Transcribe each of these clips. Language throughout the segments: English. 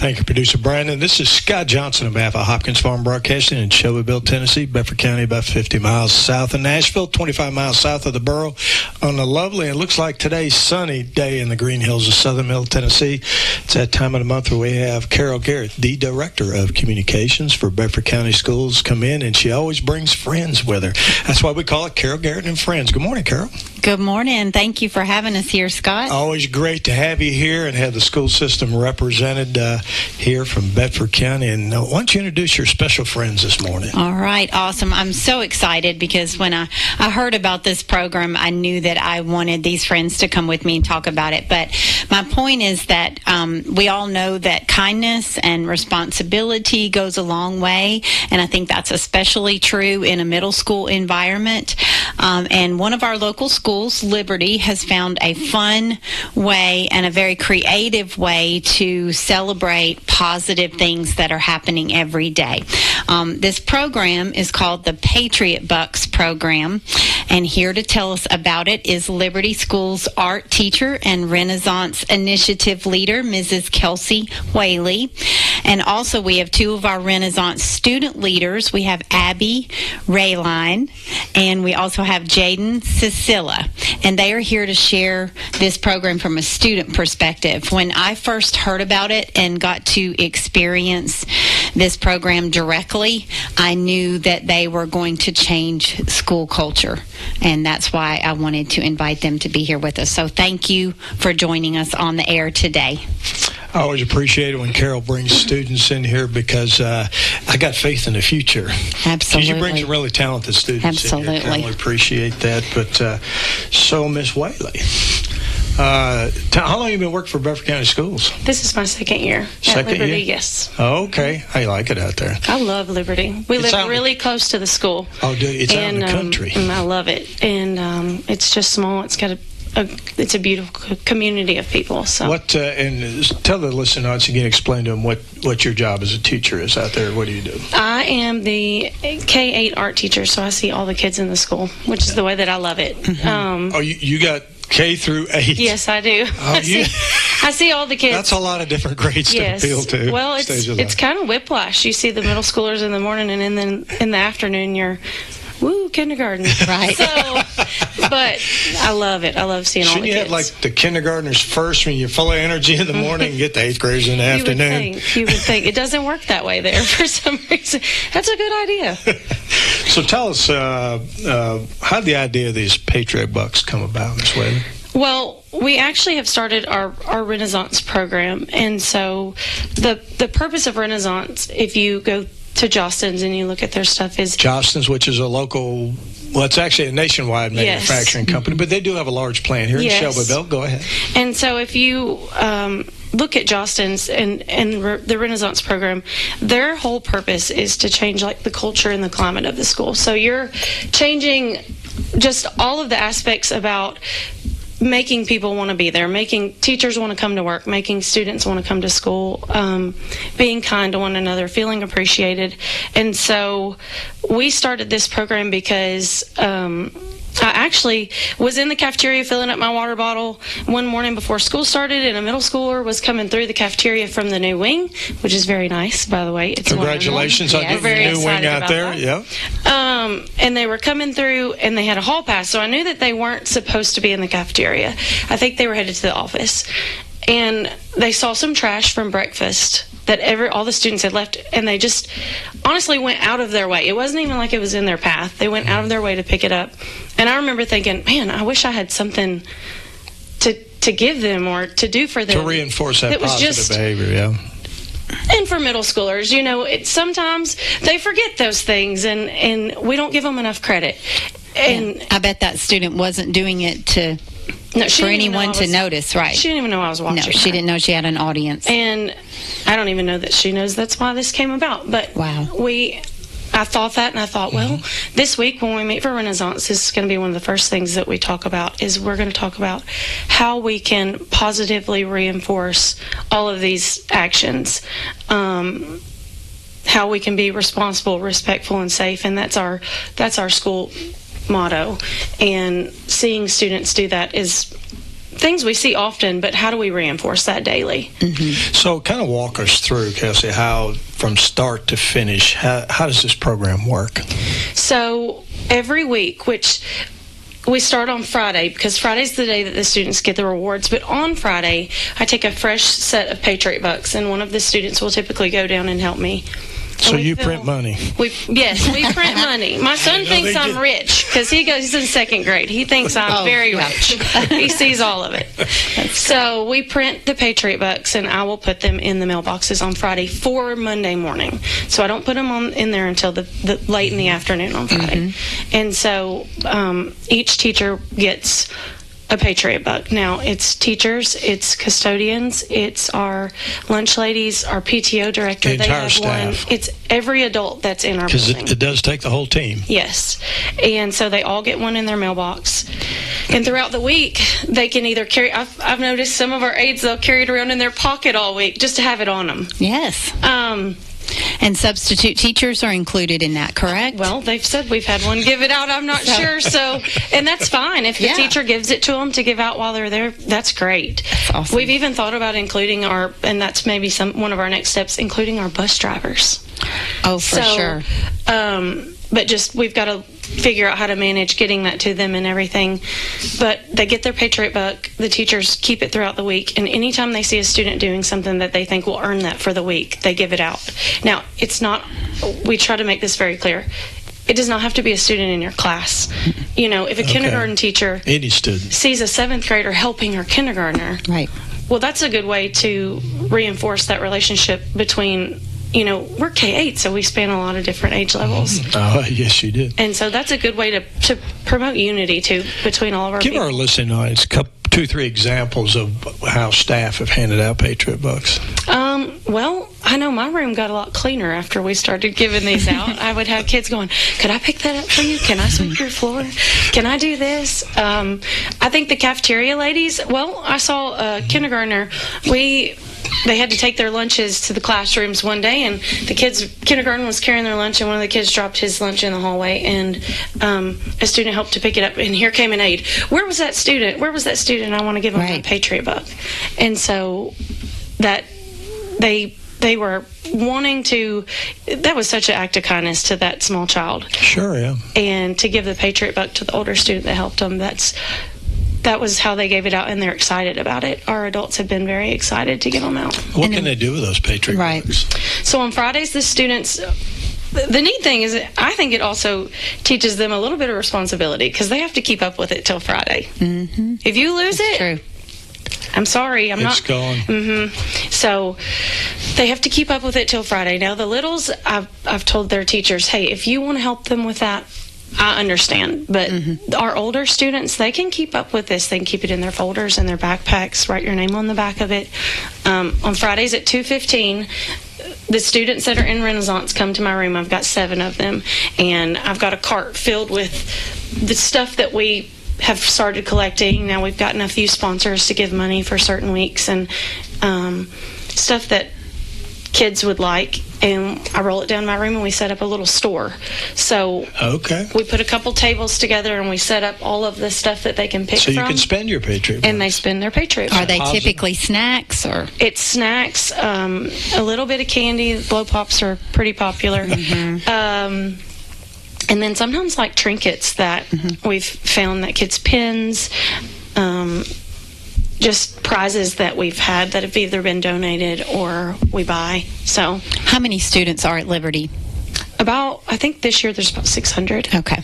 Thank you, Producer Brandon. This is Scott Johnson on behalf of Hopkins Farm Broadcasting in Shelbyville, Tennessee, Bedford County, about 50 miles south of Nashville, 25 miles south of the borough, on a lovely, it looks like today's sunny day in the Green Hills of Southern Middle Tennessee. It's that time of the month where we have Carol Garrette, the Director of Communications for Bedford County Schools, come in, and she always brings friends with her. That's why we call it Carol Garrette and Friends. Good morning, Carol. Good morning. Thank you for having us here, Scott. Always great to have you here and have the school system represented here from Bedford County. And why don't you introduce your special friends this morning? All right. Awesome. I'm so excited because when I heard about this program, I knew that I wanted these friends to come with me and talk about it. But my point is that we all know that kindness and responsibility goes a long way. And I think that's especially true in a middle school environment. And one of our local schools, Liberty, has found a fun way and a very creative way to celebrate positive things that are happening every day. This program is called the Patriot Bucks program, and here to tell us about it is Liberty School's art teacher and Renaissance Initiative leader, Mrs. Kelsey Whaley. And also we have two of our Renaissance student leaders. We have Abi Rayline, and we also have Jayden Cecilia, and they are here to share this program from a student perspective. When I first heard about it and got to experience this program directly, I knew that they were going to change school culture, and that's why I wanted to invite them to be here with us. So thank you for joining us on the air today. I always appreciate it when Carol brings students in here because I got faith in the future. Absolutely. She brings some really talented students Absolutely. in here. I really appreciate that. But so, Miss Whaley, how long have you been working for Bedford County Schools? This is my second year at Liberty, yes. Oh, okay. How you like it out there? I love Liberty. We live really close to the school. Oh, do you? It's out in the country. And I love it. And it's just small. It's got it's a beautiful community of people. So and tell the listener audience again, explain to them what your job as a teacher is out there. What do you do? I am the K-8 art teacher, so I see all the kids in the school, which is the way that I love it. Mm-hmm. You got K through 8? Yes, I do. I see all the kids. That's a lot of different grades to appeal to. Well, it's kind of whiplash. You see the middle schoolers in the morning, and then in the afternoon you're kindergarten. Right. So, but I love it. I love seeing all the kids. Shouldn't you have like the kindergartners first when you're full of energy in the morning and get the 8th graders in the afternoon? You would think. It doesn't work that way there for some reason. That's a good idea. So tell us, how did the idea of these Patriot Bucks come about, Ms. Whaley? Well, we actually have started our Renaissance program. And so the purpose of Renaissance, if you go to Jostens and you look at their stuff, is Jostens, which is a local, well, it's actually a nationwide manufacturing company, but they do have a large plant here in Shelbyville. Go ahead. And so if you look at Jostens and the Renaissance program, their whole purpose is to change like the culture and the climate of the school. So you're changing just all of the aspects about making people want to be there, making teachers want to come to work, making students want to come to school, being kind to one another, feeling appreciated. And so we started this program because I actually was in the cafeteria filling up my water bottle one morning before school started, and a middle schooler was coming through the cafeteria from the new wing, which is very nice, by the way. It's congratulations on getting the new wing out there. Yeah. And they were coming through, and they had a hall pass, so I knew that they weren't supposed to be in the cafeteria. I think they were headed to the office. And they saw some trash from breakfast that all the students had left, and they just honestly went out of their way. It wasn't even like it was in their path. They went out of their way to pick it up. And I remember thinking, man, I wish I had something to give them or to do for them. To reinforce that positive behavior, yeah. And for middle schoolers, sometimes they forget those things, and we don't give them enough credit. And I bet that student wasn't doing it for anyone to notice, right? She didn't even know I was watching. No, she didn't know she had an audience. And I don't even know that she knows that's why this came about. But wow. I thought that, and I thought, well, this week when we meet for Renaissance, this is going to be one of the first things that we talk about, is we're going to talk about how we can positively reinforce all of these actions, how we can be responsible, respectful, and safe, and that's our school motto. And seeing students do that is things we see often, but how do we reinforce that daily? So kind of walk us through, Kelsey, how from start to finish, how does this program work? So every week, which we start on Friday, because Friday's the day that the students get the rewards. But on Friday, I take a fresh set of Patriot Bucks, and one of the students will typically go down and help me. So you print money? Yes, we print money. My son thinks I'm rich because he's in second grade. He thinks I'm very rich. He sees all of it. So we print the Patriot Bucks, and I will put them in the mailboxes on Friday for Monday morning. So I don't put them in there until the late in the afternoon on Friday. And so each teacher gets a Patriot Buck. Now, it's teachers, it's custodians, it's our lunch ladies, our PTO director. The entire they have staff. one. It's every adult that's in our building. Because it does take the whole team. Yes. And so they all get one in their mailbox. And throughout the week, they can either carry, I've noticed some of our aides, they'll carry it around in their pocket all week just to have it on them. Yes. And substitute teachers are included in that, correct? Well, they've said we've had one give it out. I'm not sure. So, and that's fine. If the teacher gives it to them to give out while they're there, that's great. That's awesome. We've even thought about including and that's maybe one of our next steps, including our bus drivers. Oh, for sure. But just we've got to figure out how to manage getting that to them and everything. But they get their Patriot Buck. The teachers keep it throughout the week. And anytime they see a student doing something that they think will earn that for the week, they give it out. Now, it's not, we try to make this very clear. It does not have to be a student in your class. You know, if a kindergarten teacher any student sees a 7th grader helping her kindergartner, right? Well, that's a good way to reinforce that relationship between, you know, we're K-8, so we span a lot of different age levels. Oh, yes, you did. And so that's a good way to promote unity, too, between all of our Give people. our listening audience 2, 3 examples of how staff have handed out Patriot Bucks. Well, I know my room got a lot cleaner after we started giving these out. I would have kids going, could I pick that up for you? Can I sweep your floor? Can I do this? I think the cafeteria ladies, well, I saw a kindergartner. They had to take their lunches to the classrooms one day, and the kindergarten was carrying their lunch, and one of the kids dropped his lunch in the hallway, and a student helped to pick it up, and here came an aide. Where was that student? I want to give him a Patriot Buck. And so that they were wanting to, that was such an act of kindness to that small child. Sure, yeah. And to give the Patriot Buck to the older student that helped them, that was how they gave it out, and they're excited about it. Our adults have been very excited to give them out. What can they do with those Patriot Bucks? So on Fridays, the students, the neat thing is I think it also teaches them a little bit of responsibility because they have to keep up with it till Friday. Mm-hmm. If you lose it, true. I'm sorry, it's gone. So they have to keep up with it till Friday. Now the littles, I've told their teachers, hey, if you want to help them with that, I understand, but our older students, they can keep up with this. They can keep it in their folders and their backpacks, write your name on the back of it. On Fridays at 2:15, the students that are in Renaissance come to my room. I've got 7 of them, and I've got a cart filled with the stuff that we have started collecting. Now we've gotten a few sponsors to give money for certain weeks, and stuff that kids would like, and I roll it down my room and we set up a little store. So we put a couple tables together and we set up all of the stuff that they can pick from. So you can spend your Patriot Bucks. And they spend their Patriot Bucks. Are they typically snacks or? It's snacks, a little bit of candy. Blow pops are pretty popular. And then sometimes like trinkets that we've found that kids, pins, just prizes that we've had that have either been donated or we buy. So, how many students are at Liberty? I think this year there's about 600. Okay.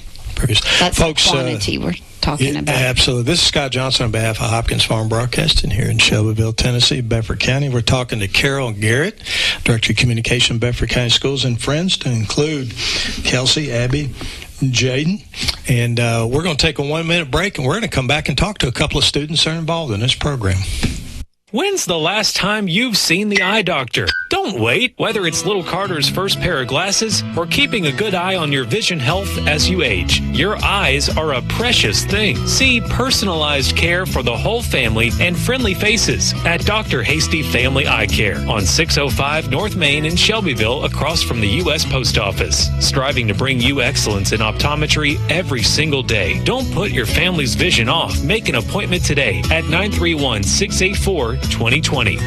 That's Folks, the quantity we're talking about. Absolutely. This is Scott Johnson on behalf of Hopkins Farm Broadcasting here in Shelbyville, Tennessee, Bedford County. We're talking to Carol and Garrett, Director of Communication, Bedford County Schools, and friends to include Kelsey, Abi, Jayden, and we're going to take a 1-minute break, and we're going to come back and talk to a couple of students that are involved in this program. When's the last time you've seen the eye doctor? Don't wait. Whether it's little Carter's first pair of glasses or keeping a good eye on your vision health as you age, your eyes are a precious thing. See personalized care for the whole family and friendly faces at Dr. Hasty Family Eye Care on 605 North Main in Shelbyville, across from the U.S. Post Office. Striving to bring you excellence in optometry every single day. Don't put your family's vision off. Make an appointment today at 931-684-2020.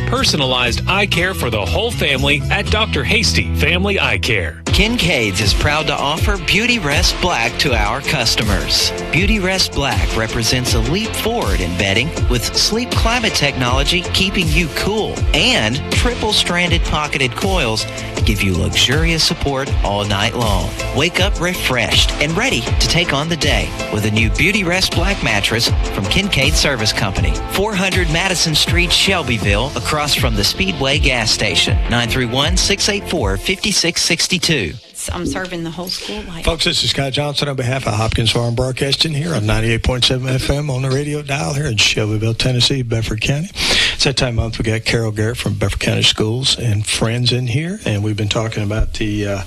Personalized eye care for the whole family at Dr. Hasty Family Eye Care. Kincaid's is proud to offer Beauty Rest Black to our customers. Beauty Rest Black represents a leap forward in bedding with sleep climate technology keeping you cool, and triple-stranded pocketed coils to give you luxurious support all night long. Wake up refreshed and ready to take on the day with a new Beauty Rest Black mattress from Kincaid Service Company, 400 Madison Street, Shelbyville, across from the Speedway gas station. 931-684-5662. I'm serving the whole school life. Folks, this is Scott Johnson on behalf of Hopkins Farm Broadcasting here on 98.7 FM on the radio dial here in Shelbyville, Tennessee, Bedford County. It's that time of month we got Carol Garrette from Bedford County Schools and friends in here, and we've been talking about the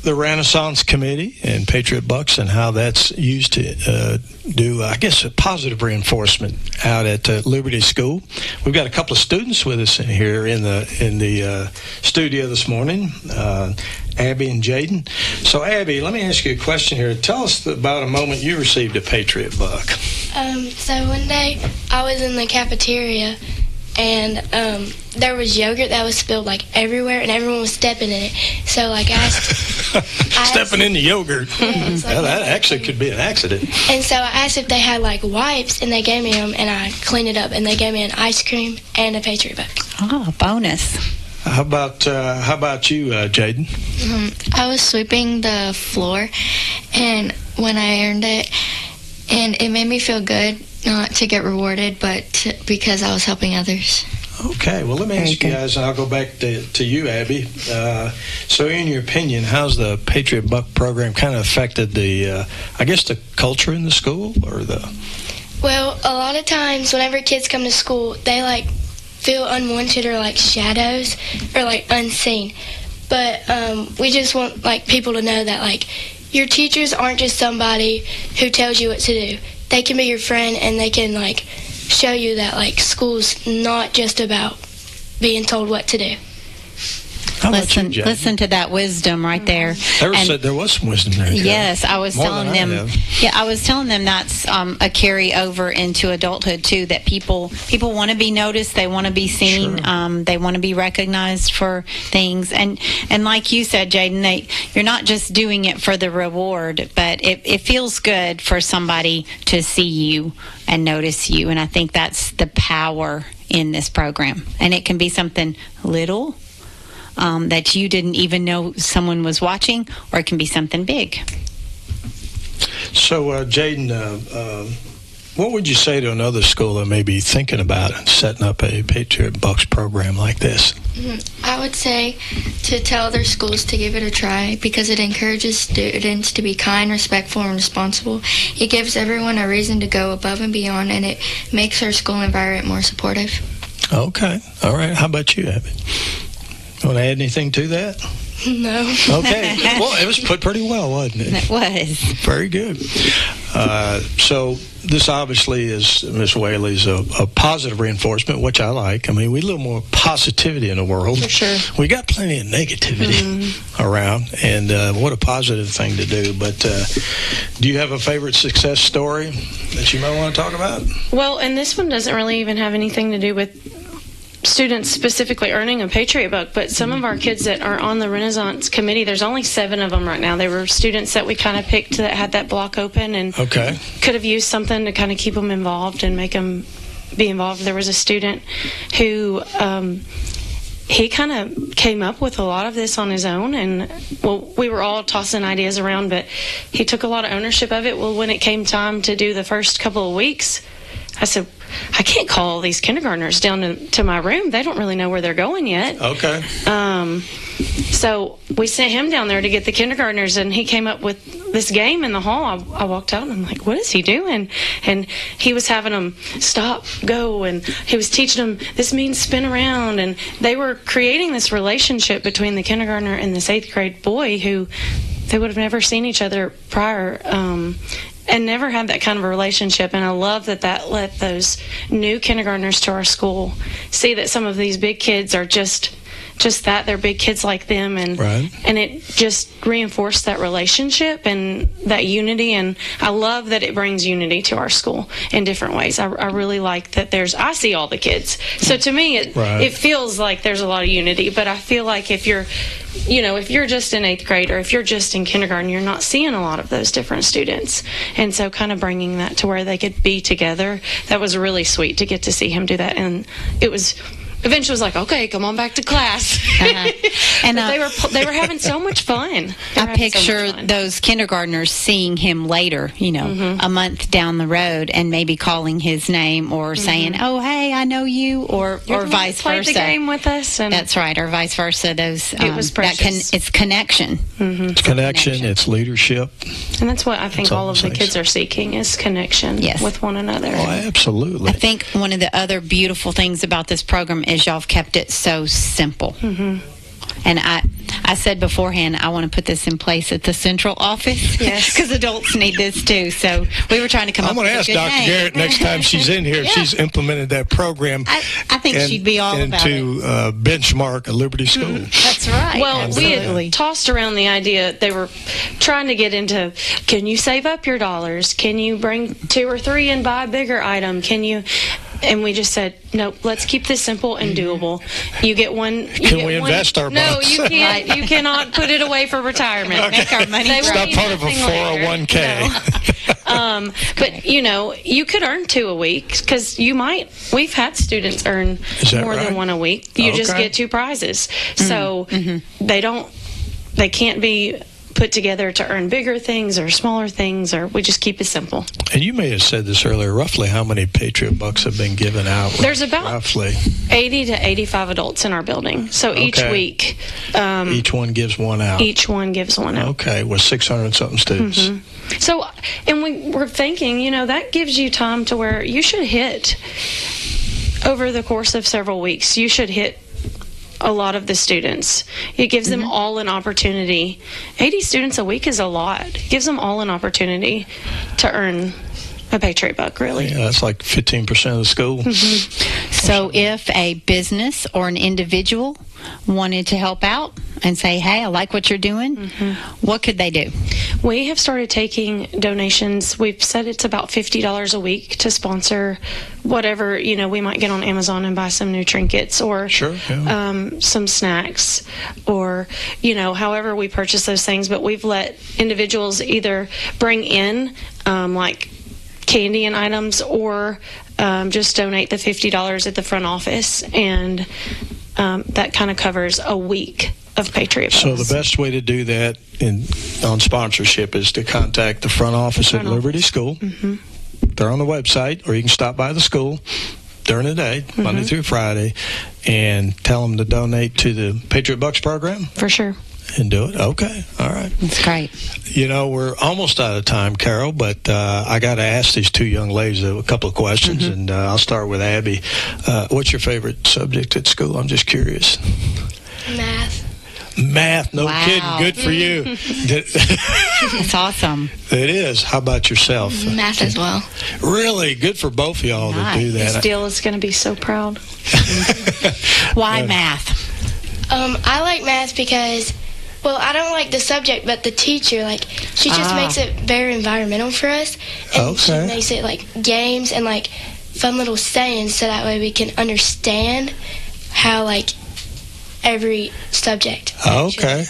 Renaissance Committee and Patriot Bucks and how that's used to do, I guess, a positive reinforcement out at Liberty School. We've got a couple of students with us in here in the studio this morning, Abi and Jayden. So, Abi, let me ask you a question here. Tell us about a moment you received a Patriot Buck. So one day I was in the cafeteria, and there was yogurt that was spilled like everywhere, and everyone was stepping in it. So like stepping in the yogurt. Yeah, Well, that actually could be an accident. And so I asked if they had like wipes, and they gave me them, and I cleaned it up, and they gave me an ice cream and a Patriot Buck. Oh, bonus. How about you, Jayden? I was sweeping the floor, and when I earned it, and it made me feel good, not to get rewarded, but because I was helping others. Okay, well, let me ask you guys, and I'll go back to you, Abi. So in your opinion, how's the Patriot Buck program kind of affected the culture in the school, or the... Well, a lot of times whenever kids come to school, they like feel unwanted or like shadows or like unseen. But we just want like people to know that like your teachers aren't just somebody who tells you what to do. They can be your friend, and they can like show you that like school's not just about being told what to do. Listen to that wisdom right there. There was some wisdom there. Yes, I was telling them. Yeah, I was telling them that's a carryover into adulthood too. That people want to be noticed. They want to be seen. Sure. They want to be recognized for things. And like you said, Jayden, you're not just doing it for the reward, but it feels good for somebody to see you and notice you. And I think that's the power in this program. And it can be something little. That you didn't even know someone was watching, or it can be something big. So, Jayden, what would you say to another school that may be thinking about setting up a Patriot Bucks program like this? I would say to tell other schools to give it a try, because it encourages students to be kind, respectful, and responsible. It gives everyone a reason to go above and beyond, and it makes our school environment more supportive. Okay. All right. How about you, Abby? Want to add anything to that? No. Okay. Well, it was put pretty well, wasn't it? It was. Very good. So this obviously is, Ms. Whaley's, a positive reinforcement, which I like. I mean, we need a little more positivity in the world. For sure. We got plenty of negativity around, and what a positive thing to do. But do you have a favorite success story that you might want to talk about? Well, and this one doesn't really even have anything to do with students specifically earning a Patriot Buck, but some of our kids that are on the Renaissance Committee, there's only 7 of them right now. They were students that we kind of picked that had that block open and could have used something to kind of keep them involved and make them be involved. There was a student who he kind of came up with a lot of this on his own, and well, we were all tossing ideas around, but he took a lot of ownership of it. Well, when it came time to do the first couple of weeks, I said, I can't call these kindergartners down to my room. They don't really know where they're going yet. Okay. So we sent him down there to get the kindergartners, and he came up with this game in the hall. I walked out, and I'm like, what is he doing? And he was having them stop, go, and he was teaching them, this means spin around. And they were creating this relationship between the kindergartner and this 8th grade boy who they would have never seen each other prior. And never had that kind of a relationship. And I love that let those new kindergartners to our school see that some of these big kids are just that, they're big kids like them, and right. And it just reinforced that relationship and that unity. And I love that it brings unity to our school in different ways. I really like that I see all the kids, so to me it feels like there's a lot of unity. But I feel like if you're just in 8th grade or if you're just in kindergarten, you're not seeing a lot of those different students. And so kind of bringing that to where they could be together, that was really sweet to get to see him do that. And it was eventually was like, okay, come on back to class. And they were having so much fun. I picture those kindergartners seeing him later, a month down the road, and maybe calling his name or saying, "Oh, hey, I know you," or vice versa. Played the game with us. And that's right, or vice versa. Those it was precious. It's connection. Mm-hmm. It's connection. It's leadership. And that's what I think all of the kids are seeking, is connection with one another. Oh, absolutely. I think one of the other beautiful things about this program is y'all have kept it so simple. Mm-hmm. And I said beforehand, I want to put this in place at the central office. Yes. Because adults need this too. So we were trying to come up with a good name. I'm going to ask Dr. Garrett next time she's in here if she's implemented that program. I think she'd be all about it. And to benchmark a Liberty School. That's right. Well, absolutely. We had tossed around the idea, they were trying to get into, can you save up your dollars? Can you bring 2 or 3 and buy a bigger item? And we just said, nope, let's keep this simple and doable. You get one. Can we invest our No, bucks? you can't. You cannot put it away for retirement. Okay. Make our money. It's not part of a 401k. No. But, you could earn 2 a week, because we've had students earn more than 1 a week. You just get 2 prizes. So they can't be put together to earn bigger things or smaller things, or we just keep it simple. And you may have said this earlier, roughly how many Patriot Bucks have been given out? There's about roughly 80 to 85 adults in our building. So each week. Each one gives one out. Each one gives one out. Okay, with 600-something students. Mm-hmm. So, and we were thinking, that gives you time to where you should hit, over the course of several weeks, you should hit a lot of the students. It gives them all an opportunity. 80 students a week is a lot. It gives them all an opportunity to earn a Patriot Buck, really. Yeah, that's like 15% of the school. Mm-hmm. So if a business or an individual wanted to help out and say, hey, I like what you're doing, what could they do? We have started taking donations. We've said it's about $50 a week to sponsor whatever, we might get on Amazon and buy some new trinkets or some snacks, or, however we purchase those things. But we've let individuals either bring in like candy and items, or just donate the $50 at the front office, and that kind of covers a week of Patriot Bucks. So the best way to do that on sponsorship is to contact the front office at Liberty School. Mm-hmm. They're on the website, or you can stop by the school during the day, Monday through Friday, and tell them to donate to the Patriot Bucks program. For sure. And do it. Okay. All right. That's great. We're almost out of time, Carol, but I got to ask these 2 young ladies a couple of questions, and I'll start with Abby. What's your favorite subject at school? I'm just curious. Math. No kidding. Good for you. It's awesome. It is. How about yourself? Math as well. Really? Good for both of y'all to do that. Steele is going to be so proud. Why math? I like math because, I don't like the subject, but the teacher, she just makes it very environmental for us. And she makes it games and fun little sayings, so that way we can understand how every subject. Understand.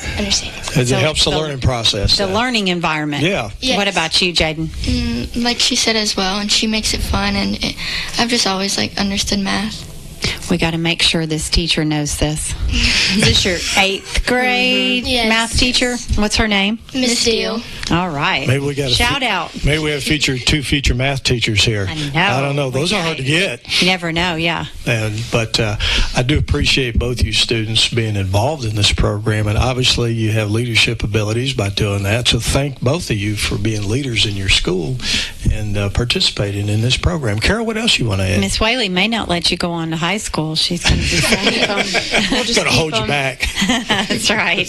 It helps the learning process. The learning environment. Yeah. Yes. What about you, Jayden? Like she said as well, and she makes it fun, and I've just always understood math. We got to make sure this teacher knows this. Is this your 8th grade math teacher? What's her name? Miss Steele. All right. Maybe we got shout out. Maybe we have two future math teachers here. I know. I don't know. Those are hard to get. You never know. Yeah. But I do appreciate both you students being involved in this program, and obviously you have leadership abilities by doing that. So thank both of you for being leaders in your school and participating in this program. Carol, what else you want to add? Miss Whaley may not let you go on to high school. She's going to be we'll just hold you back. That's right.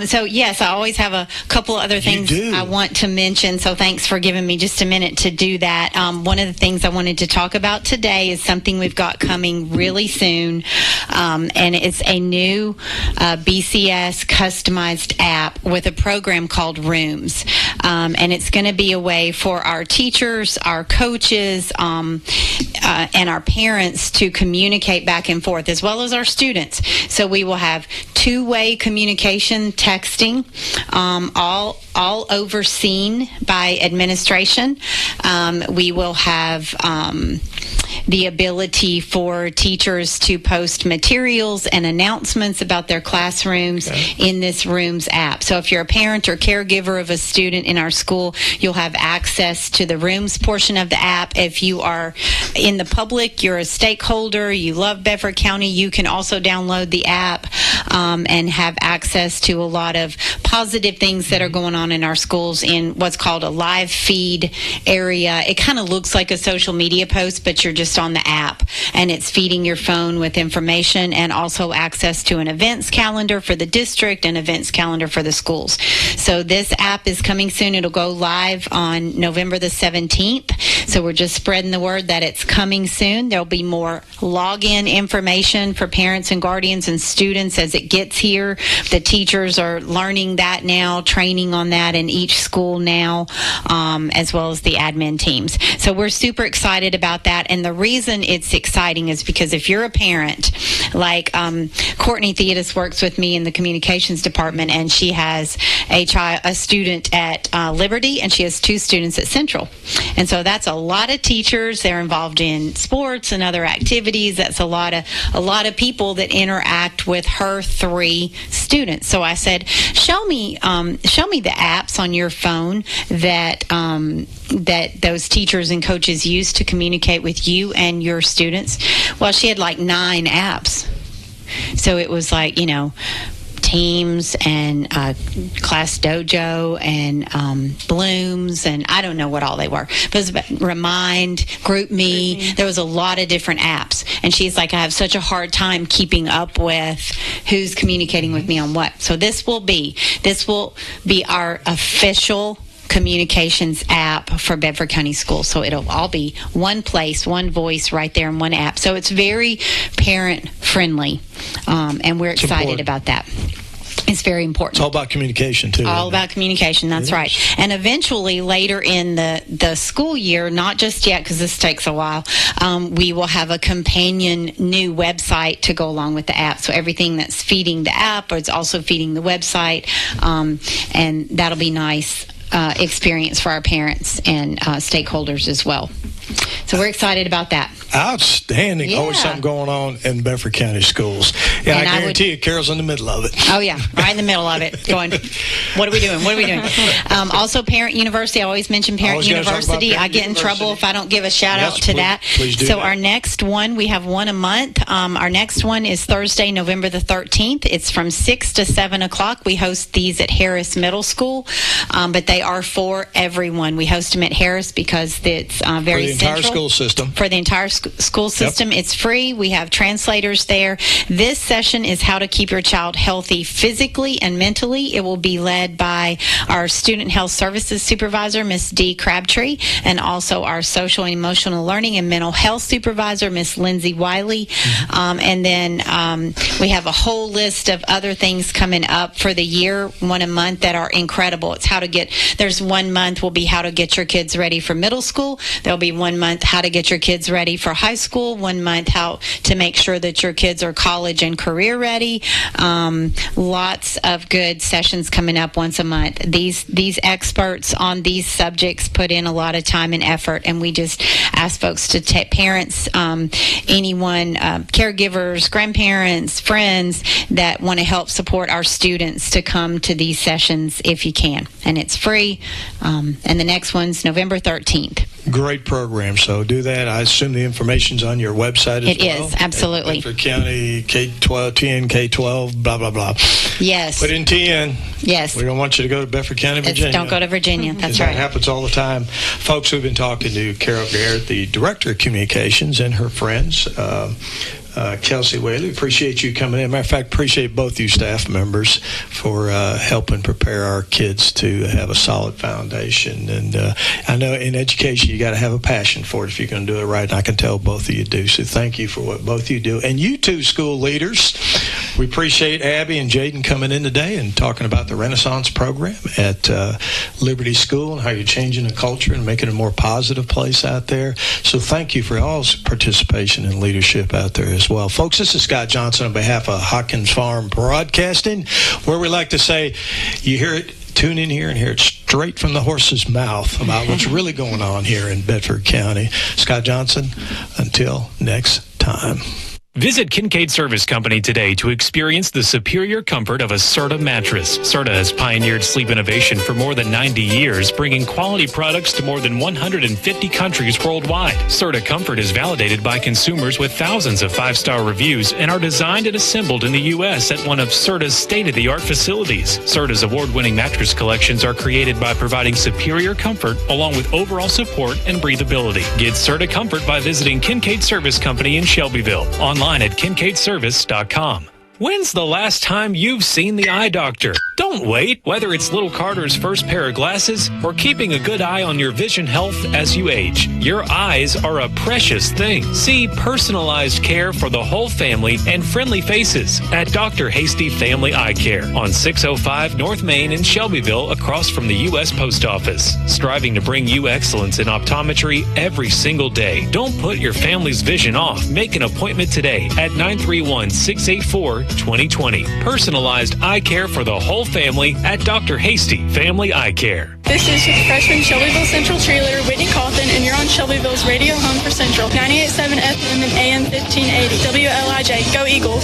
So yes, I always have a couple of other things I want to mention. So thanks for giving me just a minute to do that. One of the things I wanted to talk about today is something we've got coming really soon, and it's a new BCS customized app with a program called Rooms, and it's going to be a way for our teachers, our coaches, and our parents to communicate back and forth, as well as our students. So we will have two-way communication, texting, all overseen by administration. We will have the ability for teachers to post materials and announcements about their classrooms in this Rooms app. So if you're a parent or caregiver of a student in our school, you'll have access to the Rooms portion of the app. If you are in the public, you're a stakeholder, you love Bedford County, you can also download the app and have access to a lot of positive things that are going on in our schools in what's called a live feed area. It kind of looks like a social media post, but you're just on the app, and it's feeding your phone with information and also access to an events calendar for the district and events calendar for the schools. So this app is coming soon. It'll go live on November the 17th. So we're just spreading the word that it's coming soon. There'll be more login information for parents and guardians and students as it gets here. The teachers are learning that now, training on that in each school now, as well as the admin teams. So we're super excited about that. And the reason it's exciting is because if you're a parent, like Courtney Theodis works with me in the communications department, and she has a student at Liberty, and she has 2 students at Central. And so that's a lot of teachers. They're involved in sports and other activities. That's a lot of people that interact with her 3 students. So I said, show me the apps on your phone that those teachers and coaches use to communicate with you and your students. Well, she had like 9 apps. So it was like, Teams and Class Dojo and Blooms, and I don't know what all they were. But it was about Remind, Group Me. There was a lot of different apps. And she's like, I have such a hard time keeping up with who's communicating with me on what. So this will be our official communications app for Bedford County Schools. So it'll all be one place, one voice right there in one app. So it's very parent friendly, and we're excited about that. It's very important. It's all about communication, too. All about communication, that's right. And eventually, later in the school year, not just yet because this takes a while, we will have a companion new website to go along with the app. So everything that's feeding the app is also feeding the website, and that'll be nice experience for our parents and stakeholders as well. So we're excited about that. Outstanding. Yeah. Always something going on in Bedford County schools. Yeah, and I guarantee you, Carol's in the middle of it. Oh, yeah. Right in the middle of it. Going, what are we doing? What are we doing? Also, Parent University. I always mention Parent University. I get in trouble if I don't give a shout-out to that. Please do so that. Our next one, we have one a month. Our next one is Thursday, November the 13th. It's from 6 to 7 o'clock. We host these at Harris Middle School, but they are for everyone. We host them at Harris because it's very central. For the entire school system. For the entire school system. Yep. It's free. We have translators there. This session is how to keep your child healthy physically and mentally. It will be led by our Student Health Services Supervisor, Miss Dee Crabtree, and also our Social and Emotional Learning and Mental Health Supervisor, Miss Lindsay Wiley. And then we have a whole list of other things coming up for the year, one a month, that are incredible. It's there's 1 month will be how to get your kids ready for middle school. There'll be 1 month how to get your kids ready for for high school, 1 month how to make sure that your kids are college and career ready. Lots of good sessions coming up once a month. These experts on these subjects put in a lot of time and effort, and we just ask folks to take parents, anyone, caregivers, grandparents, friends that want to help support our students to come to these sessions if you can. And it's free. And the next one's November 13th. Great program. So do that. I assume the information's on your website as well. It is, absolutely. Bedford County, K-12, TN, K-12, blah, blah, blah. Yes. Put in TN. Yes. We don't want you to go to Bedford County, Virginia. Don't go to Virginia. That's right. That happens all the time. Folks, we've been talking to Carol Garrett, the Director of Communications, and her friends. Kelsey Whaley, appreciate you coming in. Matter of fact, appreciate both you staff members for helping prepare our kids to have a solid foundation. And I know in education you got to have a passion for it if you're going to do it right, and I can tell both of you do. So thank you for what both of you do. And you two school leaders, we appreciate Abi and Jayden coming in today and talking about the Renaissance program at Liberty School and how you're changing the culture and making it a more positive place out there. So thank you for all's participation and leadership out there as well. Folks, this is Scott Johnson on behalf of Hopkins Farm Broadcasting, where we like to say, you hear it, tune in here and hear it straight from the horse's mouth about what's really going on here in Bedford County. Scott Johnson, until next time. Visit Kincaid Service Company today to experience the superior comfort of a Serta mattress. Serta has pioneered sleep innovation for more than 90 years, bringing quality products to more than 150 countries worldwide. Serta Comfort is validated by consumers with thousands of 5-star reviews and are designed and assembled in the U.S. at one of Serta's state-of-the-art facilities. Serta's award-winning mattress collections are created by providing superior comfort along with overall support and breathability. Get Serta Comfort by visiting Kincaid Service Company in Shelbyville. Online at kincaidservice.com. When's the last time you've seen the eye doctor? Don't wait. Whether it's little Carter's first pair of glasses or keeping a good eye on your vision health as you age, your eyes are a precious thing. See personalized care for the whole family and friendly faces at Dr. Hasty Family Eye Care on 605 North Main in Shelbyville, across from the U.S. Post Office. Striving to bring you excellence in optometry every single day. Don't put your family's vision off. Make an appointment today at 931-684-2020. Personalized eye care for the whole family at Dr. Hasty Family Eye Care. This is freshman Shelbyville Central cheerleader Whitney Coffin, and you're on Shelbyville's radio home for Central. 98.7 FM and AM 1580. WLIJ. Go Eagles.